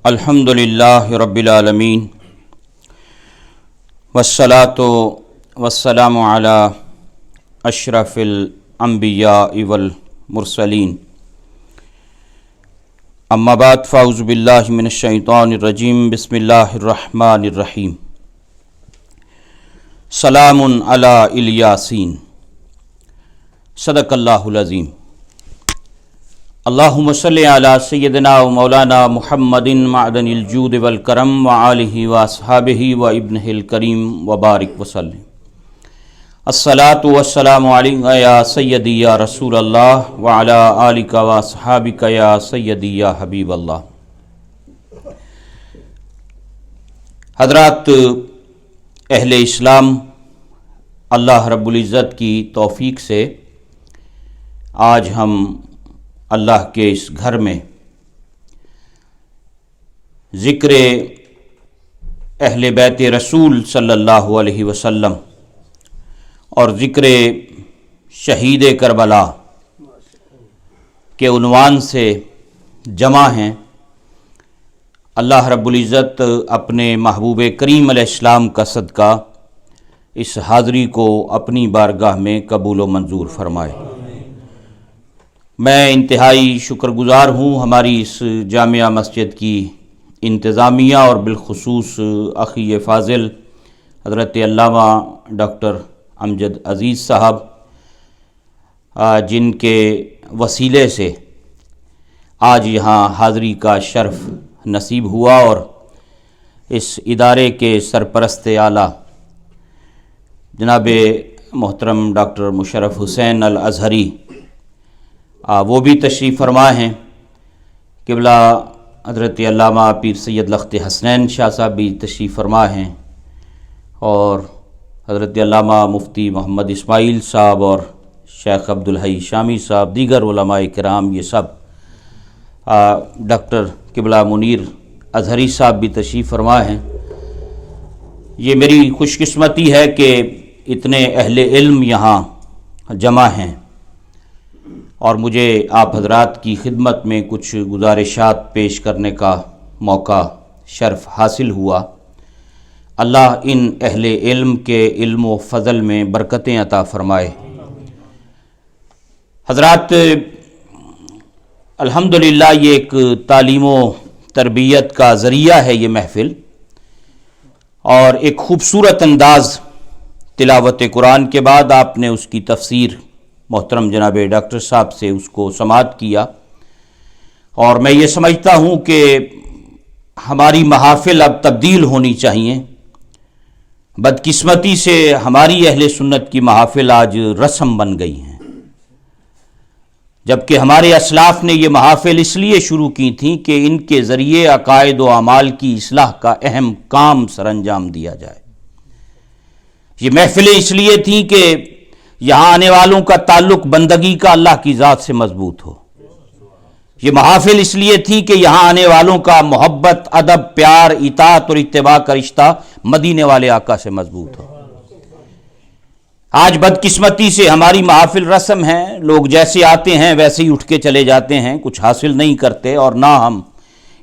الحمدللہ رب العالمین والصلاۃ والسلام علی اشرف الانبیاء والمرسلین اما بعد فاعوذ باللہ من الشیطان الرجیم بسم اللہ الرحمن الرحیم سلام علی الیاسین صدق اللہ العظیم اللہم صلی علی سیدنا و مولانا محمد معدن الجود والکرم وآلہ واصحابہ وابنہ الکریم وبارک وسلم الصلاۃ والسلام علیک یا سیدی یا رسول اللہ وعلی آلک واصحابک یا سیدی یا حبیب اللہ۔ حضرات اہل اسلام، اللہ رب العزت کی توفیق سے آج ہم اللہ کے اس گھر میں ذکر اہل بیت رسول صلی اللہ علیہ وسلم اور ذکر شہید کربلا کے عنوان سے جمع ہیں۔ اللہ رب العزت اپنے محبوب کریم علیہ السلام کا صدقہ اس حاضری کو اپنی بارگاہ میں قبول و منظور فرمائے۔ میں انتہائی شکر گزار ہوں ہماری اس جامعہ مسجد کی انتظامیہ اور بالخصوص اخی فاضل حضرت علامہ ڈاکٹر امجد عزیز صاحب، جن کے وسیلے سے آج یہاں حاضری کا شرف نصیب ہوا اور اس ادارے کے سرپرست اعلیٰ جناب محترم ڈاکٹر مشرف حسین الازہری وہ بھی تشریف فرما ہیں۔ قبلہ حضرت علامہ پیر سید لخت حسنین شاہ صاحب بھی تشریف فرما ہیں، اور حضرت علامہ مفتی محمد اسماعیل صاحب اور شیخ عبدالحی شامی صاحب، دیگر علماء کرام، یہ سب ڈاکٹر قبلہ منیر ازہری صاحب بھی تشریف فرما ہیں۔ یہ میری خوش قسمتی ہے کہ اتنے اہل علم یہاں جمع ہیں، اور مجھے آپ حضرات کی خدمت میں کچھ گزارشات پیش کرنے کا موقع شرف حاصل ہوا۔ اللہ ان اہل علم کے علم و فضل میں برکتیں عطا فرمائے۔ حضرات، الحمدللہ یہ ایک تعلیم و تربیت کا ذریعہ ہے یہ محفل، اور ایک خوبصورت انداز تلاوت قرآن کے بعد آپ نے اس کی تفسیر محترم جناب ڈاکٹر صاحب سے اس کو سماعت کیا، اور میں یہ سمجھتا ہوں کہ ہماری محافل اب تبدیل ہونی چاہیے۔ بدقسمتی سے ہماری اہل سنت کی محافل آج رسم بن گئی ہیں، جبکہ ہمارے اسلاف نے یہ محافل اس لیے شروع کی تھیں کہ ان کے ذریعے عقائد و اعمال کی اصلاح کا اہم کام سر انجام دیا جائے۔ یہ محفلیں اس لیے تھیں کہ یہاں آنے والوں کا تعلق بندگی کا اللہ کی ذات سے مضبوط ہو۔ یہ محافل اس لیے تھی کہ یہاں آنے والوں کا محبت، ادب، پیار، اطاعت اور اتباع کا رشتہ مدینے والے آقا سے مضبوط ہو۔ آج بدقسمتی سے ہماری محافل رسم ہیں، لوگ جیسے آتے ہیں ویسے ہی اٹھ کے چلے جاتے ہیں، کچھ حاصل نہیں کرتے، اور نہ ہم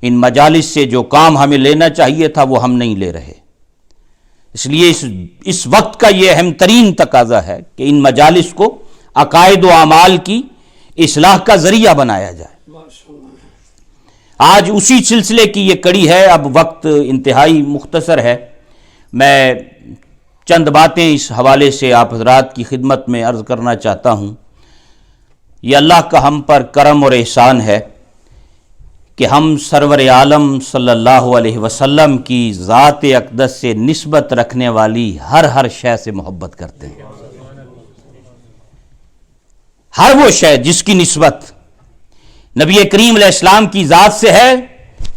ان مجالس سے جو کام ہمیں لینا چاہیے تھا وہ ہم نہیں لے رہے۔ اس لیے اس وقت کا یہ اہم ترین تقاضا ہے کہ ان مجالس کو عقائد و اعمال کی اصلاح کا ذریعہ بنایا جائے۔ آج اسی سلسلے کی یہ کڑی ہے۔ اب وقت انتہائی مختصر ہے، میں چند باتیں اس حوالے سے آپ حضرات کی خدمت میں عرض کرنا چاہتا ہوں۔ یہ اللہ کا ہم پر کرم اور احسان ہے کہ ہم سرور عالم صلی اللہ علیہ وسلم کی ذات اقدس سے نسبت رکھنے والی ہر شے سے محبت کرتے ہیں۔ ہر وہ شے جس کی نسبت نبی کریم علیہ السلام کی ذات سے ہے،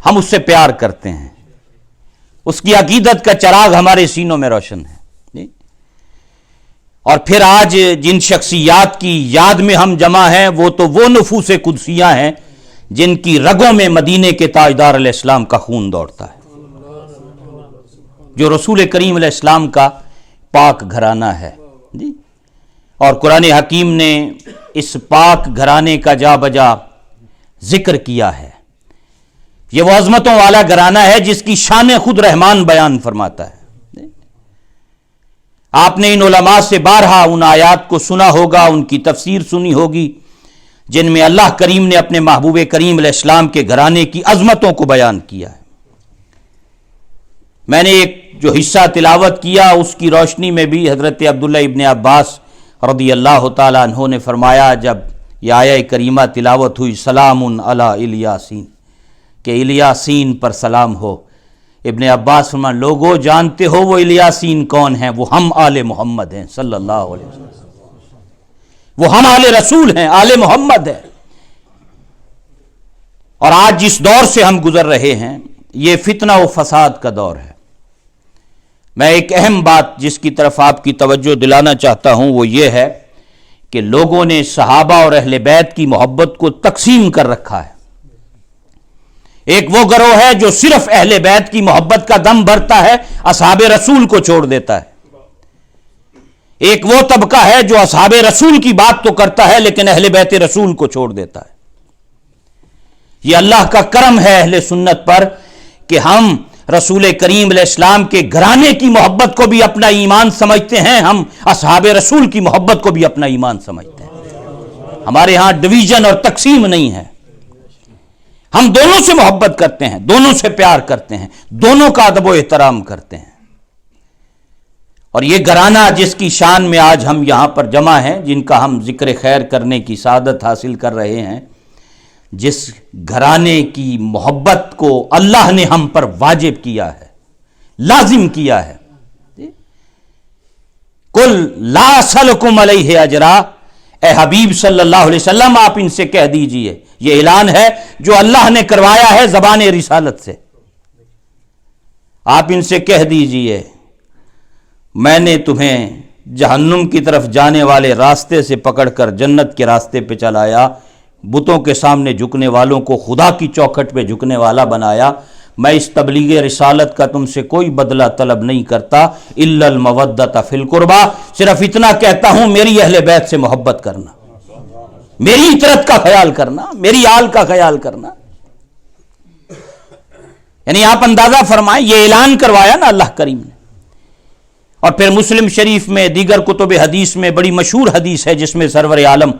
ہم اس سے پیار کرتے ہیں۔ اس کی عقیدت کا چراغ ہمارے سینوں میں روشن ہے۔ اور پھر آج جن شخصیات کی یاد میں ہم جمع ہیں، وہ نفوس قدسیہ ہیں جن کی رگوں میں مدینے کے تاجدار علیہ السلام کا خون دوڑتا ہے، جو رسول کریم علیہ السلام کا پاک گھرانہ ہے جی۔ اور قرآن حکیم نے اس پاک گھرانے کا جا بجا ذکر کیا ہے یہ وہ عظمتوں والا گھرانہ ہے جس کی شان خود رحمان بیان فرماتا ہے۔ آپ نے ان علماء سے بارہا ان آیات کو سنا ہوگا، ان کی تفسیر سنی ہوگی جن میں اللہ کریم نے اپنے محبوب کریم علیہ السلام کے گھرانے کی عظمتوں کو بیان کیا ہے۔ میں نے ایک جو حصہ تلاوت کیا اس کی روشنی میں بھی حضرت عبداللہ ابن عباس رضی اللہ تعالیٰ عنہ نے فرمایا، جب یہ آیہ کریمہ تلاوت ہوئی، سلام علی الیاسین، کہ الیاسین پر سلام ہو، ابن عباس فرمایا لوگوں جانتے ہو وہ الیاسین کون ہیں؟ وہ ہم آل محمد ہیں صلی اللہ علیہ وسلم، وہ ہم آل رسول ہیں، آل محمد ہے۔ اور آج جس دور سے ہم گزر رہے ہیں یہ فتنہ و فساد کا دور ہے۔ میں ایک اہم بات جس کی طرف آپ کی توجہ دلانا چاہتا ہوں وہ یہ ہے کہ لوگوں نے صحابہ اور اہل بیت کی محبت کو تقسیم کر رکھا ہے۔ ایک وہ گروہ ہے جو صرف اہل بیت کی محبت کا دم بھرتا ہے، اصحاب رسول کو چھوڑ دیتا ہے۔ ایک وہ طبقہ ہے جو اصحاب رسول کی بات تو کرتا ہے لیکن اہل بیت رسول کو چھوڑ دیتا ہے۔ یہ اللہ کا کرم ہے اہل سنت پر کہ ہم رسول کریم علیہ السلام کے گھرانے کی محبت کو بھی اپنا ایمان سمجھتے ہیں، ہم اصحاب رسول کی محبت کو بھی اپنا ایمان سمجھتے ہیں۔ ہمارے ہاں ڈویژن اور تقسیم نہیں ہے، ہم دونوں سے محبت کرتے ہیں، دونوں سے پیار کرتے ہیں، دونوں کا ادب و احترام کرتے ہیں۔ اور یہ گھرانہ جس کی شان میں آج ہم یہاں پر جمع ہیں، جن کا ہم ذکر خیر کرنے کی سعادت حاصل کر رہے ہیں، جس گھرانے کی محبت کو اللہ نے ہم پر واجب کیا ہے، لازم کیا ہے۔ قل لا اسألکم علیہ اجرا، اے حبیب صلی اللہ علیہ وسلم آپ ان سے کہہ دیجئے، یہ اعلان ہے جو اللہ نے کروایا ہے زبان رسالت سے، آپ ان سے کہہ دیجئے میں نے تمہیں جہنم کی طرف جانے والے راستے سے پکڑ کر جنت کے راستے پہ چلایا، بتوں کے سامنے جھکنے والوں کو خدا کی چوکھٹ پہ جھکنے والا بنایا۔ میں اس تبلیغ رسالت کا تم سے کوئی بدلہ طلب نہیں کرتا، الا المودۃ فی القربى، صرف اتنا کہتا ہوں میری اہل بیت سے محبت کرنا، میری عطرت کا خیال کرنا، میری آل کا خیال کرنا۔ یعنی آپ اندازہ فرمائیں یہ اعلان کروایا نا اللہ کریم نے۔ اور پھر مسلم شریف میں دیگر کتب حدیث میں بڑی مشہور حدیث ہے جس میں سرور عالم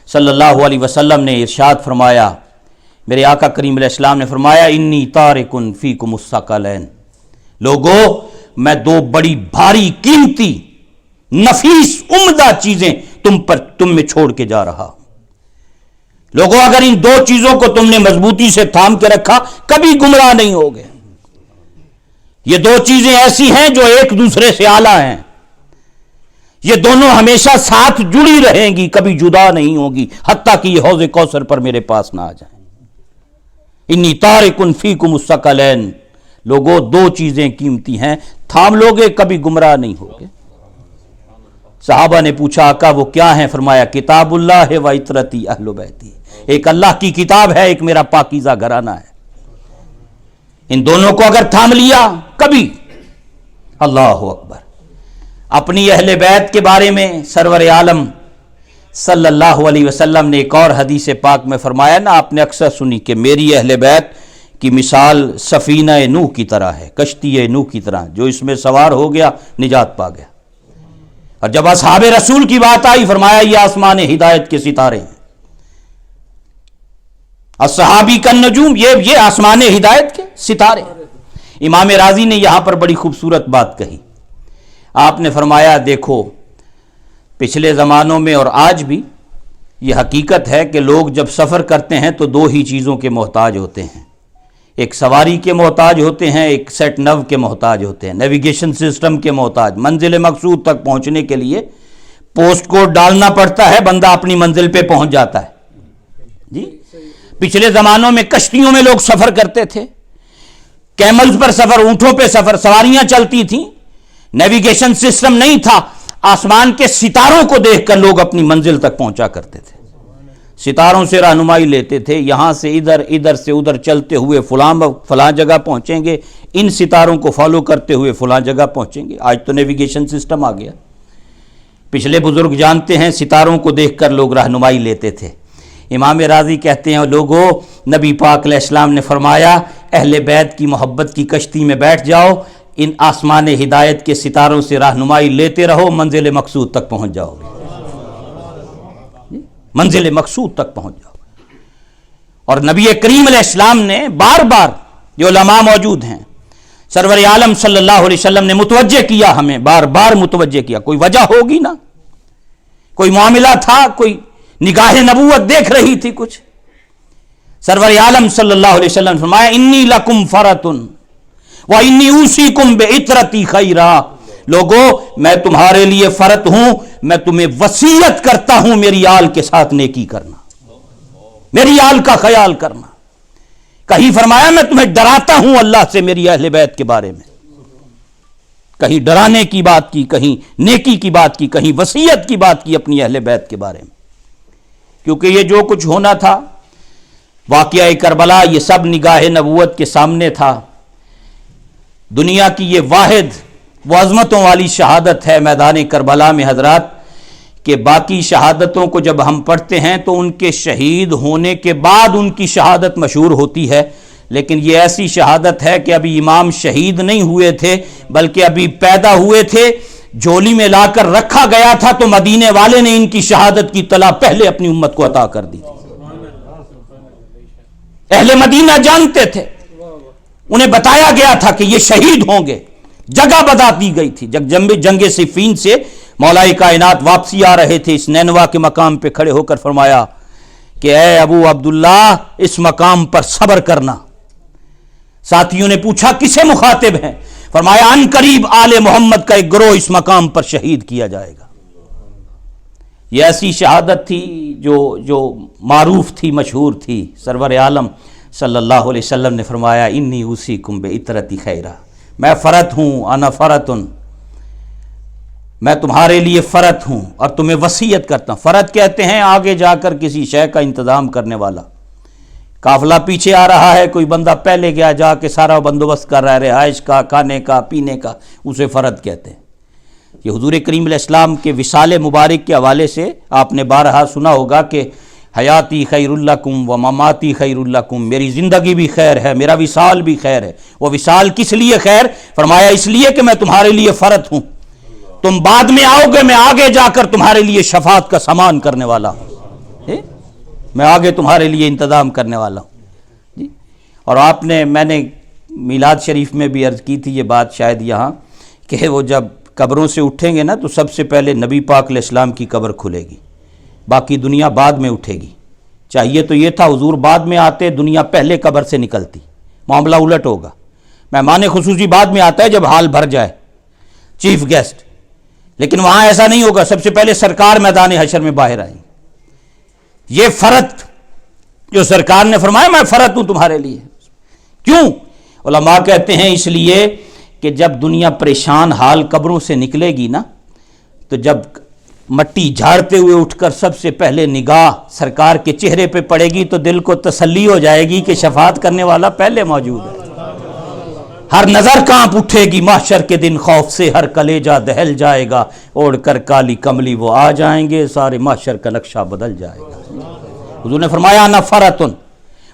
صلی اللہ علیہ وسلم نے ارشاد فرمایا، میرے آقا کریم علیہ السلام نے فرمایا انی تارک فیکم الثقلین، لوگو میں دو بڑی بھاری قیمتی نفیس عمدہ چیزیں تم میں چھوڑ کے جا رہا ہوں۔ لوگو اگر ان دو چیزوں کو تم نے مضبوطی سے تھام کے رکھا کبھی گمراہ نہیں ہوگے۔ یہ دو چیزیں ایسی ہیں جو ایک دوسرے سے اعلیٰ ہیں، یہ دونوں ہمیشہ ساتھ جڑی رہیں گی، کبھی جدا نہیں ہوگی حتیٰ کہ یہ حوض کوثر پر میرے پاس نہ آ جائیں۔ انی تارک فیکم الثقلین، لوگوں دو چیزیں قیمتی ہیں، تھام لوگے کبھی گمراہ نہیں ہوگے۔ صحابہ نے پوچھا آقا وہ کیا ہیں؟ فرمایا کتاب اللہ و عطرتی اہل بیتی، ایک اللہ کی کتاب ہے، ایک میرا پاکیزہ گھرانہ ہے۔ ان دونوں کو اگر تھام لیا کبھی، اللہ اکبر۔ اپنی اہل بیت کے بارے میں سرور عالم صلی اللہ علیہ وسلم نے ایک اور حدیث پاک میں فرمایا نا، آپ نے اکثر سنی کہ میری اہل بیت کی مثال سفینہ نوح کی طرح ہے، کشتی نوح کی طرح، جو اس میں سوار ہو گیا نجات پا گیا۔ اور جب اصحاب رسول کی بات آئی فرمایا یہ آسمان ہدایت کے ستارے ہیں، الصحابی کالنجوم، یہ آسمان ہدایت کے ستارے۔ امام راضی نے یہاں پر بڑی خوبصورت بات کہی، آپ نے فرمایا دیکھو پچھلے زمانوں میں اور آج بھی یہ حقیقت ہے کہ لوگ جب سفر کرتے ہیں تو دو ہی چیزوں کے محتاج ہوتے ہیں، ایک سواری کے محتاج ہوتے ہیں، ایک سیٹ نو کے محتاج ہوتے ہیں، نیویگیشن سسٹم کے محتاج۔ منزل مقصود تک پہنچنے کے لیے پوسٹ کوڈ ڈالنا پڑتا ہے، بندہ اپنی منزل پہ پہنچ جاتا ہے۔ جی پچھلے زمانوں میں کشتیوں میں لوگ سفر کرتے تھے، کیملز پر سفر، اونٹوں پہ سفر، سواریاں چلتی تھیں، نیویگیشن سسٹم نہیں تھا، آسمان کے ستاروں کو دیکھ کر لوگ اپنی منزل تک پہنچا کرتے تھے، ستاروں سے رہنمائی لیتے تھے، یہاں سے ادھر، ادھر سے ادھر چلتے ہوئے فلاں جگہ پہنچیں گے، ان ستاروں کو فالو کرتے ہوئے فلاں جگہ پہنچیں گے۔ آج تو نیویگیشن سسٹم آ گیا، پچھلے بزرگ جانتے ہیں ستاروں کو دیکھ کر لوگ رہنمائی لیتے تھے۔ امام راضی کہتے ہیں لوگوں، نبی پاک علیہ السلام نے فرمایا اہل بیت کی محبت کی کشتی میں بیٹھ جاؤ، ان آسمان ہدایت کے ستاروں سے رہنمائی لیتے رہو، منزل مقصود تک پہنچ جاؤ گے، منزل مقصود تک پہنچ جاؤ گے۔ اور نبی کریم علیہ السلام نے بار بار، جو علماء موجود ہیں، سرور عالم صلی اللہ علیہ وسلم نے متوجہ کیا، ہمیں بار بار متوجہ کیا، کوئی وجہ ہوگی نا، کوئی معاملہ تھا، کوئی نگاہ نبوت دیکھ رہی تھی کچھ۔ سرور عالم صلی اللہ علیہ وسلم نے فرمایا انی لکم فرتن وانی اوصیکم بعطرتی خیرا، لوگو میں تمہارے لیے فرت ہوں، میں تمہیں وصیت کرتا ہوں میری آل کے ساتھ نیکی کرنا، میری آل کا خیال کرنا۔ کہیں فرمایا میں تمہیں ڈراتا ہوں اللہ سے میری اہل بیت کے بارے میں، کہیں ڈرانے کی بات کی، کہیں نیکی کی بات کی، کہیں وصیت کی بات کی اپنی اہل بیت کے بارے میں، کیونکہ یہ جو کچھ ہونا تھا، واقعہ کربلا، یہ سب نگاہ نبوت کے سامنے تھا۔ دنیا کی یہ واحد وہ عظمتوں والی شہادت ہے میدان کربلا میں حضرات، کہ باقی شہادتوں کو جب ہم پڑھتے ہیں تو ان کے شہید ہونے کے بعد ان کی شہادت مشہور ہوتی ہے، لیکن یہ ایسی شہادت ہے کہ ابھی امام شہید نہیں ہوئے تھے، بلکہ ابھی پیدا ہوئے تھے، جھولی میں لا کر رکھا گیا تھا، تو مدینے والے نے ان کی شہادت کی اطلاع پہلے اپنی امت کو عطا کر دی تھی۔ اہل مدینہ جانتے تھے، انہیں بتایا گیا تھا کہ یہ شہید ہوں گے، جگہ بتا دی گئی تھی۔ جنگ صفین سے مولا کائنات واپسی آ رہے تھے، اس نینوا کے مقام پہ کھڑے ہو کر فرمایا کہ اے ابو عبداللہ اس مقام پر صبر کرنا۔ ساتھیوں نے پوچھا کسے مخاطب ہیں؟ فرمایا ان قریب آل محمد کا ایک گروہ اس مقام پر شہید کیا جائے گا۔ یہ ایسی شہادت تھی جو معروف تھی، مشہور تھی۔ سرور عالم صلی اللہ علیہ وسلم نے فرمایا انی اوصیکم بعطرتی خیرا، میں فرت ہوں، انا فرتن، میں تمہارے لیے فرت ہوں اور تمہیں وصیت کرتا ہوں۔ فرت کہتے ہیں آگے جا کر کسی شے کا انتظام کرنے والا، قافلہ پیچھے آ رہا ہے، کوئی بندہ پہلے گیا جا کے سارا بندوبست کر رہا ہے، رہائش کا، کھانے کا، پینے کا، اسے فرت کہتے ہیں۔ یہ حضور کریم علیہ السلام کے وصال مبارک کے حوالے سے آپ نے بارہا سنا ہوگا کہ حیاتی خیر لکم و مماتی خیر لکم، میری زندگی بھی خیر ہے، میرا وصال بھی خیر ہے۔ وہ وصال کس لیے خیر؟ فرمایا اس لیے کہ میں تمہارے لیے فرت ہوں، تم بعد میں آؤ گے، میں آگے جا کر تمہارے لیے شفاعت کا سامان کرنے والا ہوں، میں آگے تمہارے لیے انتظام کرنے والا ہوں جی۔ اور میں نے میلاد شریف میں بھی عرض کی تھی یہ بات شاید یہاں، کہ وہ جب قبروں سے اٹھیں گے نا تو سب سے پہلے نبی پاک علیہ السلام کی قبر کھلے گی، باقی دنیا بعد میں اٹھے گی۔ چاہیے تو یہ تھا حضور بعد میں آتے، دنیا پہلے قبر سے نکلتی، معاملہ الٹ ہوگا۔ مہمان خصوصی بعد میں آتا ہے جب حال بھر جائے، چیف گیسٹ، لیکن وہاں ایسا نہیں ہوگا، سب سے پہلے سرکار میدان حشر میں باہر آئیں۔ یہ فرت جو سرکار نے فرمایا میں فرت ہوں تمہارے لیے، کیوں؟ علماء کہتے ہیں اس لیے کہ جب دنیا پریشان حال قبروں سے نکلے گی نا، تو جب مٹی جھاڑتے ہوئے اٹھ کر سب سے پہلے نگاہ سرکار کے چہرے پہ پڑے گی تو دل کو تسلی ہو جائے گی کہ شفاعت کرنے والا پہلے موجود ہے۔ ہر نظر کانپ اٹھے گی محشر کے دن، خوف سے ہر کلیجہ دہل جائے گا، اوڑھ کر کالی کملی وہ آ جائیں گے، سارے محشر کا نقشہ بدل جائے گا۔ حضور نے فرمایا انا فرتن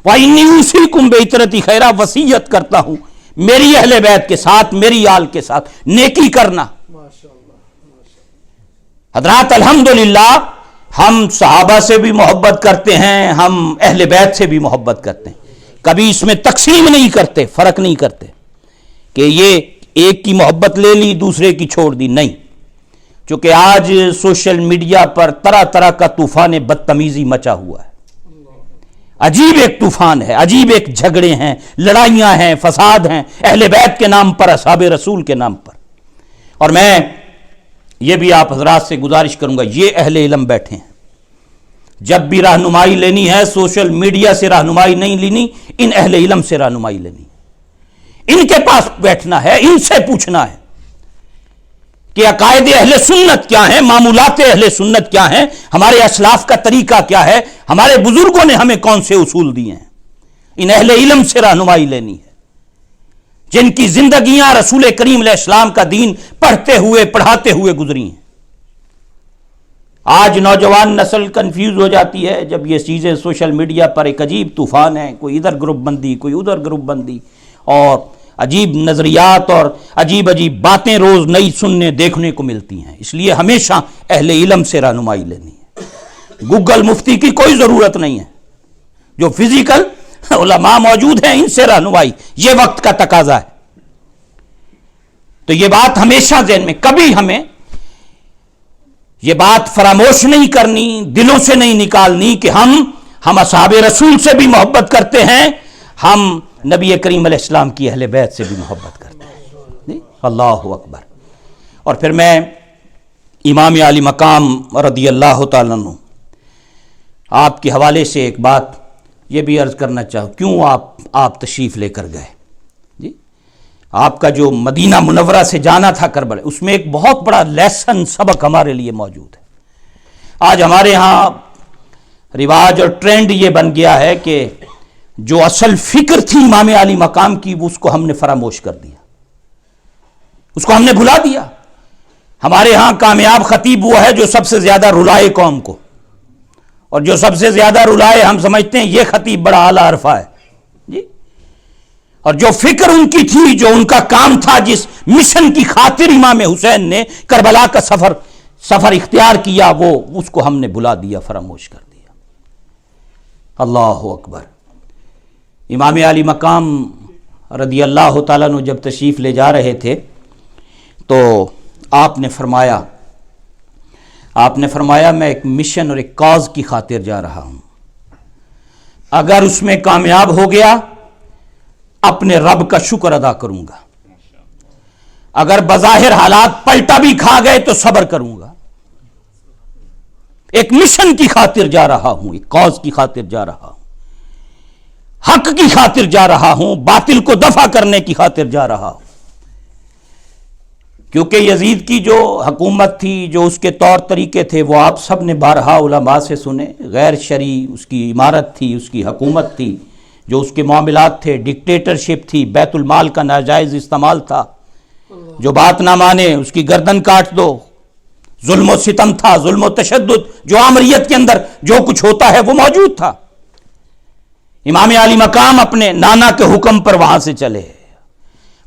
وانی اوصیکم بعطرتی خیرا، وصیت کرتا ہوں میری اہل بیت کے ساتھ، میری آل کے ساتھ نیکی کرنا۔ حضرات الحمدللہ ہم صحابہ سے بھی محبت کرتے ہیں، ہم اہل بیت سے بھی محبت کرتے ہیں، کبھی اس میں تقسیم نہیں کرتے، فرق نہیں کرتے کہ یہ ایک کی محبت لے لی دوسرے کی چھوڑ دی، نہیں۔ چونکہ آج سوشل میڈیا پر طرح طرح کا طوفان بدتمیزی مچا ہوا ہے، عجیب ایک طوفان ہے، عجیب ایک جھگڑے ہیں، لڑائیاں ہیں، فساد ہیں، اہل بیت کے نام پر، اصحاب رسول کے نام پر۔ اور میں یہ بھی آپ حضرات سے گزارش کروں گا، یہ اہل علم بیٹھے ہیں، جب بھی رہنمائی لینی ہے سوشل میڈیا سے رہنمائی نہیں لینی، ان اہل علم سے رہنمائی لینی، ان کے پاس بیٹھنا ہے، ان سے پوچھنا ہے کہ عقائد اہل سنت کیا ہیں، معمولات اہل سنت کیا ہیں، ہمارے اسلاف کا طریقہ کیا ہے، ہمارے بزرگوں نے ہمیں کون سے اصول دیے ہیں۔ ان اہل علم سے رہنمائی لینی ہے جن کی زندگیاں رسول کریم علیہ السلام کا دین پڑھتے ہوئے پڑھاتے ہوئے گزری ہیں۔ آج نوجوان نسل کنفیوز ہو جاتی ہے جب یہ چیزیں سوشل میڈیا پر ایک عجیب طوفان ہے، کوئی ادھر گروپ بندی، کوئی ادھر گروپ بندی، اور عجیب نظریات اور عجیب عجیب باتیں روز نئی سننے دیکھنے کو ملتی ہیں۔ اس لیے ہمیشہ اہل علم سے رہنمائی لینی ہے، گوگل مفتی کی کوئی ضرورت نہیں ہے، جو فزیکل علماء موجود ہیں ان سے رہنمائی، یہ وقت کا تقاضا ہے۔ تو یہ بات ہمیشہ ذہن میں، کبھی ہمیں یہ بات فراموش نہیں کرنی، دلوں سے نہیں نکالنی کہ ہم اصحاب رسول سے بھی محبت کرتے ہیں، ہم نبی کریم علیہ السلام کی اہل بیت سے بھی محبت کرتے ہیں۔ اللہ اکبر۔ اور پھر میں امام علی مقام رضی اللہ تعالیٰ عنہ آپ کے حوالے سے ایک بات یہ بھی عرض کرنا چاہوں، کیوں آپ تشریف لے کر گئے؟ جی، آپ کا جو مدینہ منورہ سے جانا تھا کربلا، اس میں ایک بہت بڑا لیسن سبق ہمارے لیے موجود ہے۔ آج ہمارے ہاں رواج اور ٹرینڈ یہ بن گیا ہے کہ جو اصل فکر تھی امام علی مقام کی، اس کو ہم نے فراموش کر دیا، اس کو ہم نے بھلا دیا۔ ہمارے ہاں کامیاب خطیب وہ ہے جو سب سے زیادہ رلائے قوم کو، اور جو سب سے زیادہ رلائے ہم سمجھتے ہیں یہ خطیب بڑا اعلیٰ عرفہ ہے جی۔ اور جو فکر ان کی تھی، جو ان کا کام تھا، جس مشن کی خاطر امام حسین نے کربلا کا سفر اختیار کیا، وہ اس کو ہم نے بھلا دیا، فراموش کر دیا۔ اللہ اکبر۔ امام علی مقام رضی اللہ تعالیٰ عنہ جب تشریف لے جا رہے تھے تو آپ نے فرمایا میں ایک مشن اور ایک کاز کی خاطر جا رہا ہوں، اگر اس میں کامیاب ہو گیا اپنے رب کا شکر ادا کروں گا، اگر بظاہر حالات پلٹا بھی کھا گئے تو صبر کروں گا۔ ایک مشن کی خاطر جا رہا ہوں، ایک کاز کی خاطر جا رہا ہوں، حق کی خاطر جا رہا ہوں، باطل کو دفع کرنے کی خاطر جا رہا ہوں۔ کیونکہ یزید کی جو حکومت تھی، جو اس کے طور طریقے تھے، وہ آپ سب نے بارہا علماء سے سنے، غیر شرعی اس کی عمارت تھی، اس کی حکومت تھی، جو اس کے معاملات تھے، ڈکٹیٹرشپ تھی، بیت المال کا ناجائز استعمال تھا، جو بات نہ مانے اس کی گردن کاٹ دو، ظلم و ستم تھا، ظلم و تشدد، جو آمریت کے اندر جو کچھ ہوتا ہے وہ موجود تھا۔ امام علی مقام اپنے نانا کے حکم پر وہاں سے چلے،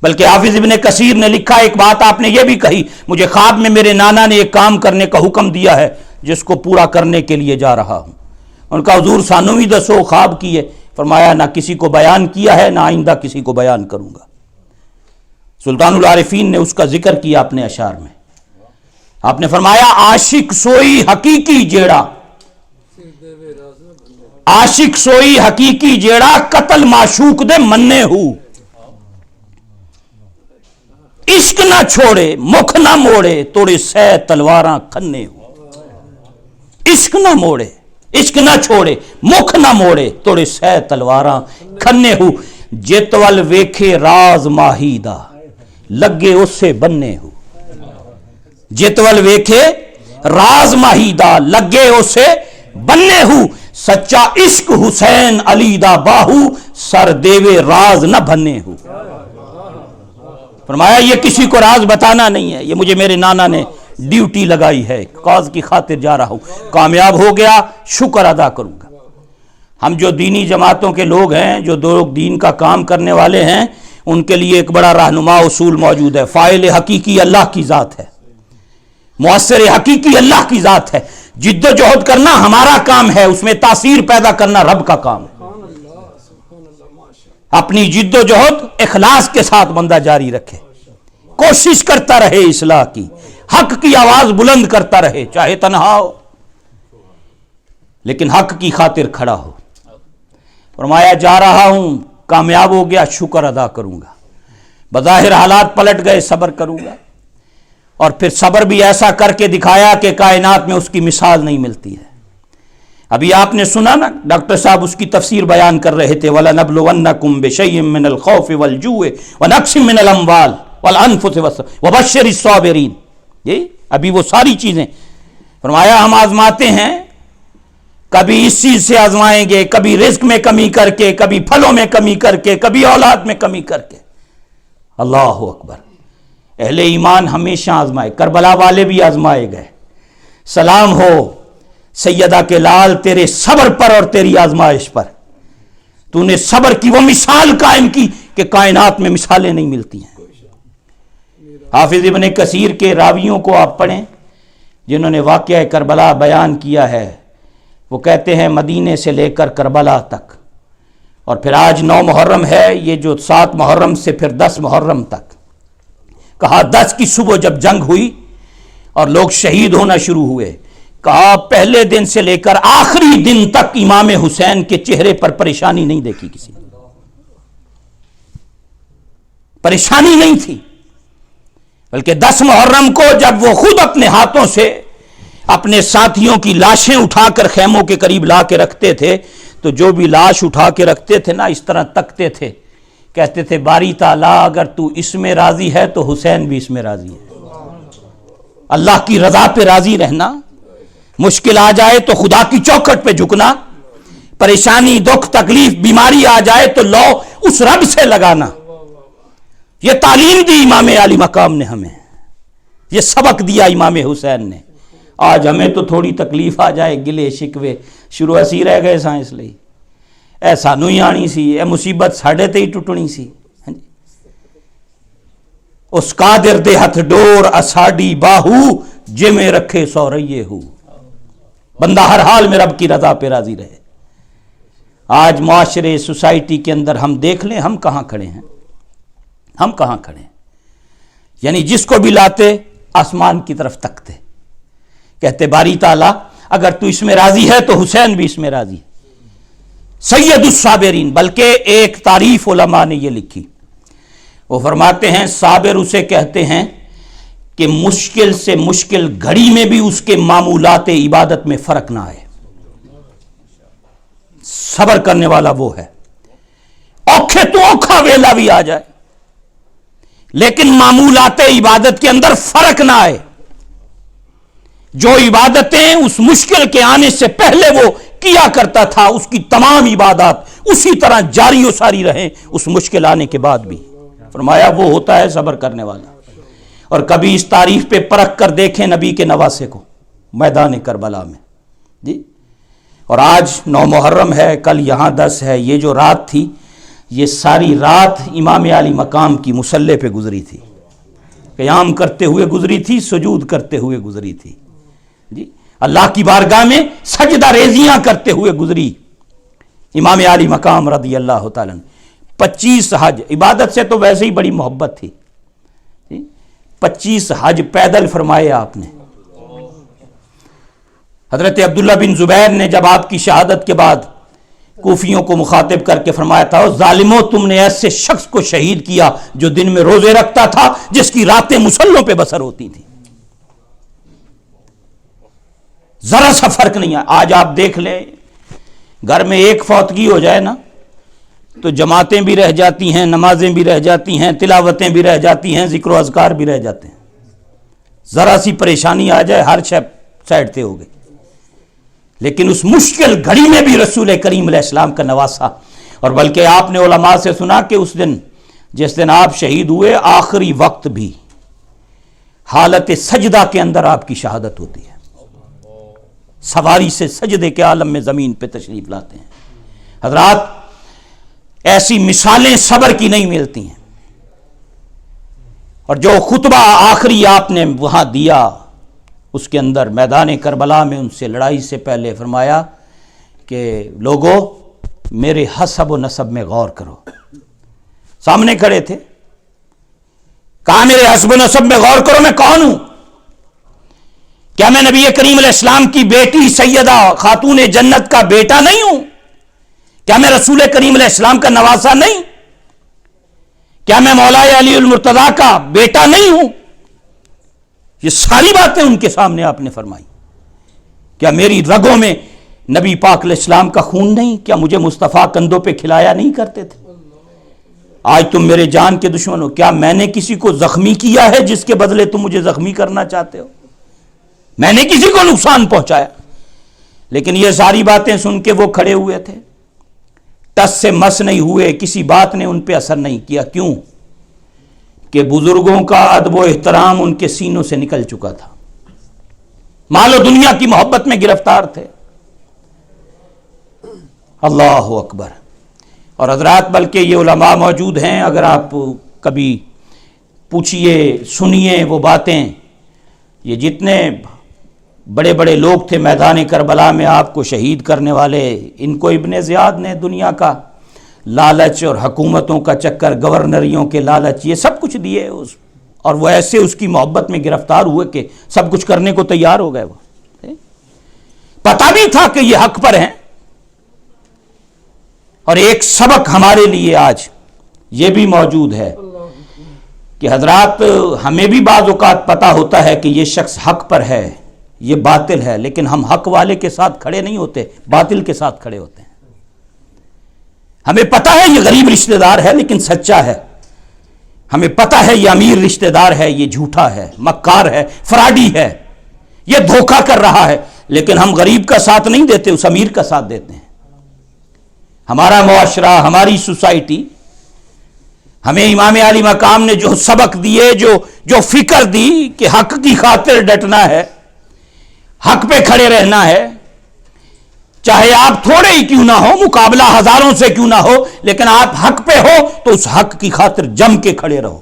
بلکہ حافظ ابن کثیر نے لکھا، ایک بات آپ نے یہ بھی کہی، مجھے خواب میں میرے نانا نے ایک کام کرنے کا حکم دیا ہے جس کو پورا کرنے کے لیے جا رہا ہوں۔ ان کا حضور سانو ہی دسو خواب کی ہے؟ فرمایا نہ کسی کو بیان کیا ہے، نہ آئندہ کسی کو بیان کروں گا۔ سلطان العارفین نے اس کا ذکر کیا اپنے اشعار میں، آپ نے فرمایا عاشق سوئی حقیقی جیڑا، عاشق سوئی حقیقی جیڑا، قتل معشوق دے مننے ہو، عشق نہ چھوڑے مکھ نہ موڑے، توڑے سہ تلواراں کھنے ہو۔ عشق نہ موڑے، عشق نہ چھوڑے مکھ نہ موڑے، توڑے سہ تلواراں کھنے ہو، جتول ویکھے راز ماہی دا لگے اسے بننے ہو۔ جتول ویکھے راز ماہی دا لگے اسے بننے ہو، سچا عشق حسین علی دا باہو، سر دیوے راز نہ بننے ہو۔ فرمایا یہ کسی کو راز بتانا نہیں ہے، یہ مجھے میرے نانا نے ڈیوٹی لگائی ہے، کاز کی خاطر جا رہا ہوں، کامیاب ہو گیا شکر ادا کروں گا۔ ہم جو دینی جماعتوں کے لوگ ہیں، جو لوگ دین کا کام کرنے والے ہیں، ان کے لیے ایک بڑا رہنما اصول موجود ہے، فاعل حقیقی اللہ کی ذات ہے، مؤثر حقیقی اللہ کی ذات ہے، جد و جہد کرنا ہمارا کام ہے، اس میں تاثیر پیدا کرنا رب کا کام ہے۔ اپنی جد و جہد اخلاص کے ساتھ بندہ جاری رکھے، کوشش کرتا رہے اصلاح کی، حق کی آواز بلند کرتا رہے، چاہے تنہا ہو لیکن حق کی خاطر کھڑا ہو۔ فرمایا جا رہا ہوں، کامیاب ہو گیا شکر ادا کروں گا، بظاہر حالات پلٹ گئے صبر کروں گا، اور پھر صبر بھی ایسا کر کے دکھایا کہ کائنات میں اس کی مثال نہیں ملتی ہے۔ ابھی آپ نے سنا نا، ڈاکٹر صاحب اس کی تفسیر بیان کر رہے تھے، وَلَنَبْلُوَنَّكُمْ بِشَيْءٍ مِّنَ الْخَوْفِ وَالْجُوعِ وَنَقْصٍ مِّنَ الْأَمْوَالِ وَالْأَنفُسِ وَبَشِّرِ الصَّابِرِينَ، یہ ابھی وہ ساری چیزیں فرمایا ہم آزماتے ہیں، کبھی اس چیز سے آزمائیں گے، کبھی رزق میں کمی کر کے، کبھی پھلوں میں کمی کر کے، کبھی اولاد میں کمی کر کے۔ اللہ اکبر۔ اہل ایمان ہمیشہ آزمائے، کربلا والے بھی آزمائے گئے، سلام ہو سیدہ کے لال تیرے صبر پر اور تیری آزمائش پر، تو نے صبر کی وہ مثال قائم کی کہ کائنات میں مثالیں نہیں ملتی ہیں۔ حافظ ابن کثیر کے راویوں کو آپ پڑھیں جنہوں نے واقعہ کربلا بیان کیا ہے، وہ کہتے ہیں مدینے سے لے کر کربلا تک، اور پھر آج 9 محرم ہے، یہ جو 7 محرم سے پھر 10 محرم تک، کہا 10 کی صبح جب جنگ ہوئی اور لوگ شہید ہونا شروع ہوئے، کہا پہلے دن سے لے کر آخری دن تک امام حسین کے چہرے پر پریشانی نہیں دیکھی، کسی پریشانی نہیں تھی، بلکہ 10 محرم کو جب وہ خود اپنے ہاتھوں سے اپنے ساتھیوں کی لاشیں اٹھا کر خیموں کے قریب لا کے رکھتے تھے، تو جو بھی لاش اٹھا کے رکھتے تھے نا اس طرح تکتے تھے، کہتے تھے باری تعالیٰ اگر تو اس میں راضی ہے تو حسین بھی اس میں راضی ہے۔ اللہ کی رضا پہ راضی رہنا، مشکل آ جائے تو خدا کی چوکھٹ پہ جھکنا، پریشانی دکھ تکلیف بیماری آ جائے تو لو اس رب سے لگانا، یہ تعلیم دی امام علی مقام نے ہمیں، یہ سبق دیا امام حسین نے۔ آج ہمیں تو تھوڑی تکلیف آ جائے گلے شکوے شروع اسی رہ گئے ساں، اس لیے اے سانو ہی آنی سی، اے مصیبت ساڑھے تے ہی ٹوٹنی سی، اس قادر دے ہتھ ڈور اساڈی باہو جے میں رکھے سو رہیے ہو، بندہ ہر حال میں رب کی رضا پہ راضی رہے۔ آج معاشرے سوسائٹی کے اندر ہم دیکھ لیں ہم کہاں کھڑے ہیں، ہم کہاں کھڑے ہیں، یعنی جس کو بھی لاتے آسمان کی طرف تکتے، کہتے باری تعالیٰ اگر تو اس میں راضی ہے تو حسین بھی اس میں راضی ہے، سید الصابرین۔ بلکہ ایک تعریف علماء نے یہ لکھی، وہ فرماتے ہیں صابر اسے کہتے ہیں کہ مشکل سے مشکل گھڑی میں بھی اس کے معمولات عبادت میں فرق نہ آئے، صبر کرنے والا وہ ہے، اوکھے تو اوکھا ویلا بھی آ جائے لیکن معمولات عبادت کے اندر فرق نہ آئے، جو عبادتیں اس مشکل کے آنے سے پہلے وہ کیا کرتا تھا اس کی تمام عبادات اسی طرح جاری و ساری رہیں اس مشکل آنے کے بعد بھی۔ فرمایا وہ ہوتا ہے صبر کرنے والا۔ اور کبھی اس تعریف پہ پرکھ کر دیکھیں نبی کے نواسے کو میدان کربلا میں جی۔ اور آج 9 محرم ہے، کل یہاں 10 ہے، یہ جو رات تھی یہ ساری رات امام علی مقام کی مصلی پہ گزری تھی، قیام کرتے ہوئے گزری تھی، سجود کرتے ہوئے گزری تھی جی، اللہ کی بارگاہ میں سجدہ ریزیاں کرتے ہوئے گزری امام علی مقام رضی اللہ تعالیٰ۔ 25 حج، عبادت سے تو ویسے ہی بڑی محبت تھی، 25 حج پیدل فرمائے آپ نے۔ حضرت عبداللہ بن زبیر نے جب آپ کی شہادت کے بعد کوفیوں کو مخاطب کر کے فرمایا تھا ظالموں تم نے ایسے شخص کو شہید کیا جو دن میں روزے رکھتا تھا، جس کی راتیں مسلوں پہ بسر ہوتی تھیں، ذرا سا فرق نہیں ہے۔ آج آپ دیکھ لیں گھر میں ایک فوتگی ہو جائے نا تو جماعتیں بھی رہ جاتی ہیں، نمازیں بھی رہ جاتی ہیں، تلاوتیں بھی رہ جاتی ہیں، ذکر و اذکار بھی رہ جاتے ہیں، ذرا سی پریشانی آ جائے ہر شے سائڈ تے ہو گئی۔ لیکن اس مشکل گھڑی میں بھی رسول کریم علیہ السلام کا نواسا، اور بلکہ آپ نے علماء سے سنا کہ اس دن جس دن آپ شہید ہوئے آخری وقت بھی حالت سجدہ کے اندر آپ کی شہادت ہوتی ہے، سواری سے سجدے کے عالم میں زمین پہ تشریف لاتے ہیں۔ حضرات ایسی مثالیں صبر کی نہیں ملتی ہیں، اور جو خطبہ آخری آپ نے وہاں دیا اس کے اندر میدان کربلا میں ان سے لڑائی سے پہلے فرمایا کہ لوگوں میرے حسب و نسب میں غور کرو، سامنے کھڑے تھے، کہا میرے حسب و نسب میں غور کرو، میں کون ہوں؟ کیا میں نبی کریم علیہ السلام کی بیٹی سیدہ خاتون جنت کا بیٹا نہیں ہوں؟ کیا میں رسول کریم علیہ السلام کا نواسا نہیں؟ کیا میں مولا علی المرتضیٰ کا بیٹا نہیں ہوں؟ یہ ساری باتیں ان کے سامنے آپ نے فرمائی۔ کیا میری رگوں میں نبی پاک علیہ السلام کا خون نہیں؟ کیا مجھے مصطفیٰ کندھوں پہ کھلایا نہیں کرتے تھے؟ آج تم میرے جان کے دشمن ہو، کیا میں نے کسی کو زخمی کیا ہے جس کے بدلے تم مجھے زخمی کرنا چاہتے ہو؟ میں نے کسی کو نقصان پہنچایا؟ لیکن یہ ساری باتیں سن کے وہ کھڑے ہوئے تھے، ٹس سے مس نہیں ہوئے، کسی بات نے ان پہ اثر نہیں کیا۔ کیوں؟ کہ بزرگوں کا ادب و احترام ان کے سینوں سے نکل چکا تھا، مال و دنیا کی محبت میں گرفتار تھے. اللہ اکبر. اور حضرات بلکہ یہ علماء موجود ہیں، اگر آپ کبھی پوچھئے سنیے وہ باتیں، یہ جتنے بڑے بڑے لوگ تھے میدان کربلا میں آپ کو شہید کرنے والے، ان کو ابن زیاد نے دنیا کا لالچ اور حکومتوں کا چکر، گورنریوں کے لالچ، یہ سب کچھ دیے اور وہ ایسے اس کی محبت میں گرفتار ہوئے کہ سب کچھ کرنے کو تیار ہو گئے. وہ پتہ بھی تھا کہ یہ حق پر ہیں. اور ایک سبق ہمارے لیے آج یہ بھی موجود ہے کہ حضرات ہمیں بھی بعض اوقات پتہ ہوتا ہے کہ یہ شخص حق پر ہے، یہ باطل ہے، لیکن ہم حق والے کے ساتھ کھڑے نہیں ہوتے، باطل کے ساتھ کھڑے ہوتے ہیں. ہمیں پتہ ہے یہ غریب رشتہ دار ہے لیکن سچا ہے، ہمیں پتہ ہے یہ امیر رشتہ دار ہے، یہ جھوٹا ہے، مکار ہے، فراڈی ہے، یہ دھوکہ کر رہا ہے، لیکن ہم غریب کا ساتھ نہیں دیتے، اس امیر کا ساتھ دیتے ہیں. ہمارا معاشرہ، ہماری سوسائٹی، ہمیں امام علی مقام نے جو سبق دیے، جو فکر دی کہ حق کی خاطر ڈٹنا ہے، حق پہ کھڑے رہنا ہے، چاہے آپ تھوڑے ہی کیوں نہ ہو، مقابلہ ہزاروں سے کیوں نہ ہو، لیکن آپ حق پہ ہو تو اس حق کی خاطر جم کے کھڑے رہو.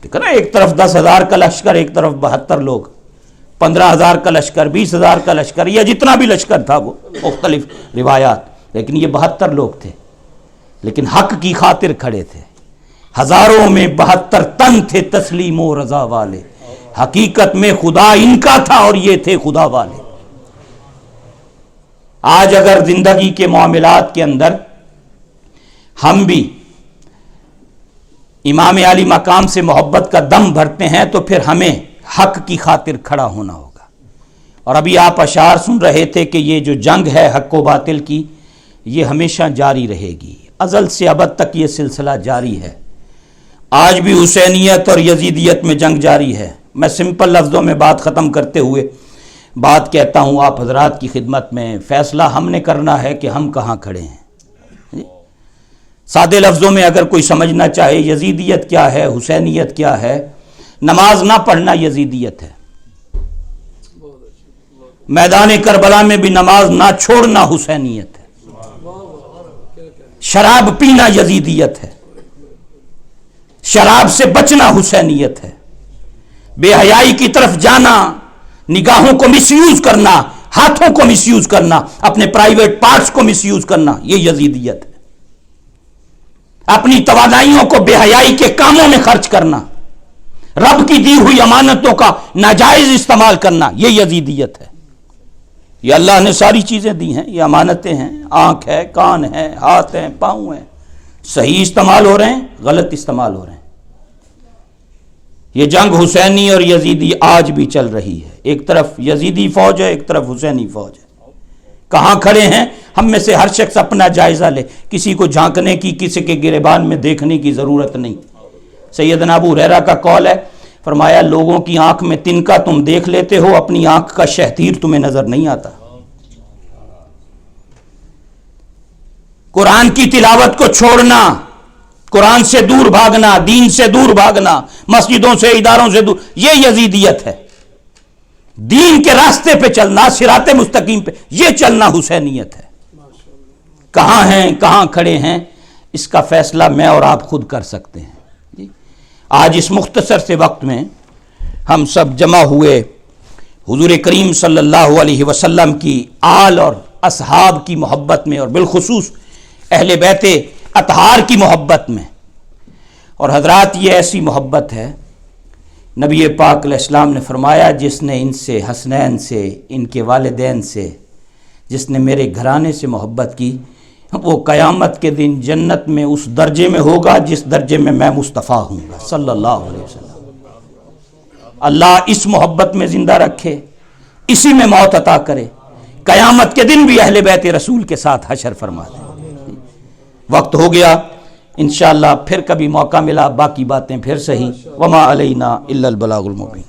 ٹھیک ہے نا؟ ایک طرف 10,000 کا لشکر، ایک طرف 72 لوگ، 15,000 کا لشکر، 20,000 کا لشکر، یا جتنا بھی لشکر تھا، وہ مختلف روایات، لیکن یہ 72 لوگ تھے، لیکن حق کی خاطر کھڑے تھے. ہزاروں میں 72 تن تھے تسلیم و رضا والے، حقیقت میں خدا ان کا تھا اور یہ تھے خدا والے. آج اگر زندگی کے معاملات کے اندر ہم بھی امام علی مقام سے محبت کا دم بھرتے ہیں تو پھر ہمیں حق کی خاطر کھڑا ہونا ہوگا. اور ابھی آپ اشعار سن رہے تھے کہ یہ جو جنگ ہے حق و باطل کی، یہ ہمیشہ جاری رہے گی، ازل سے ابد تک یہ سلسلہ جاری ہے. آج بھی حسینیت اور یزیدیت میں جنگ جاری ہے. میں سمپل لفظوں میں بات ختم کرتے ہوئے بات کہتا ہوں آپ حضرات کی خدمت میں، فیصلہ ہم نے کرنا ہے کہ ہم کہاں کھڑے ہیں. سادے لفظوں میں اگر کوئی سمجھنا چاہے یزیدیت کیا ہے، حسینیت کیا ہے، نماز نہ پڑھنا یزیدیت ہے، میدان کربلا میں بھی نماز نہ چھوڑنا حسینیت ہے، شراب پینا یزیدیت ہے، شراب سے بچنا حسینیت ہے، بے حیائی کی طرف جانا، نگاہوں کو مس یوز کرنا، ہاتھوں کو مس یوز کرنا، اپنے پرائیویٹ پارٹس کو مس یوز کرنا، یہ یزیدیت ہے. اپنی توانائیوں کو بے حیائی کے کاموں میں خرچ کرنا، رب کی دی ہوئی امانتوں کا ناجائز استعمال کرنا، یہ یزیدیت ہے. یہ اللہ نے ساری چیزیں دی ہیں، یہ امانتیں ہیں، آنکھ ہے، کان ہے، ہاتھ ہیں، پاؤں ہیں، صحیح استعمال ہو رہے ہیں، غلط استعمال ہو رہے ہیں. یہ جنگ حسینی اور یزیدی آج بھی چل رہی ہے. ایک طرف یزیدی فوج ہے، ایک طرف حسینی فوج ہے. کہاں کھڑے ہیں؟ ہم میں سے ہر شخص اپنا جائزہ لے. کسی کو جھانکنے کی، کسی کے گریبان میں دیکھنے کی ضرورت نہیں. سیدنا ابو ہریرہ کا قول ہے، فرمایا لوگوں کی آنکھ میں تنکا تم دیکھ لیتے ہو، اپنی آنکھ کا شہتیر تمہیں نظر نہیں آتا. قرآن کی تلاوت کو چھوڑنا، قرآن سے دور بھاگنا، دین سے دور بھاگنا، مسجدوں سے، اداروں سے دور، یہ یزیدیت ہے. دین کے راستے پہ چلنا، صراط مستقیم پہ، یہ چلنا حسینیت ہے. کہاں ہیں، کہاں کھڑے ہیں، اس کا فیصلہ میں اور آپ خود کر سکتے ہیں. آج اس مختصر سے وقت میں ہم سب جمع ہوئے حضور کریم صلی اللہ علیہ وسلم کی آل اور اصحاب کی محبت میں، اور بالخصوص اہل بیت اطہار کی محبت میں. اور حضرات یہ ایسی محبت ہے، نبی پاک علیہ السلام نے فرمایا جس نے ان سے، حسنین سے، ان کے والدین سے، جس نے میرے گھرانے سے محبت کی، وہ قیامت کے دن جنت میں اس درجے میں ہوگا جس درجے میں میں مصطفیٰ ہوں گا صلی اللہ علیہ وسلم. اللہ اس محبت میں زندہ رکھے، اسی میں موت عطا کرے، قیامت کے دن بھی اہل بیت رسول کے ساتھ حشر فرما دے. وقت ہو گیا، انشاءاللہ پھر کبھی موقع ملا باقی باتیں پھر صحیح. وما علینا الا البلاغ المبین.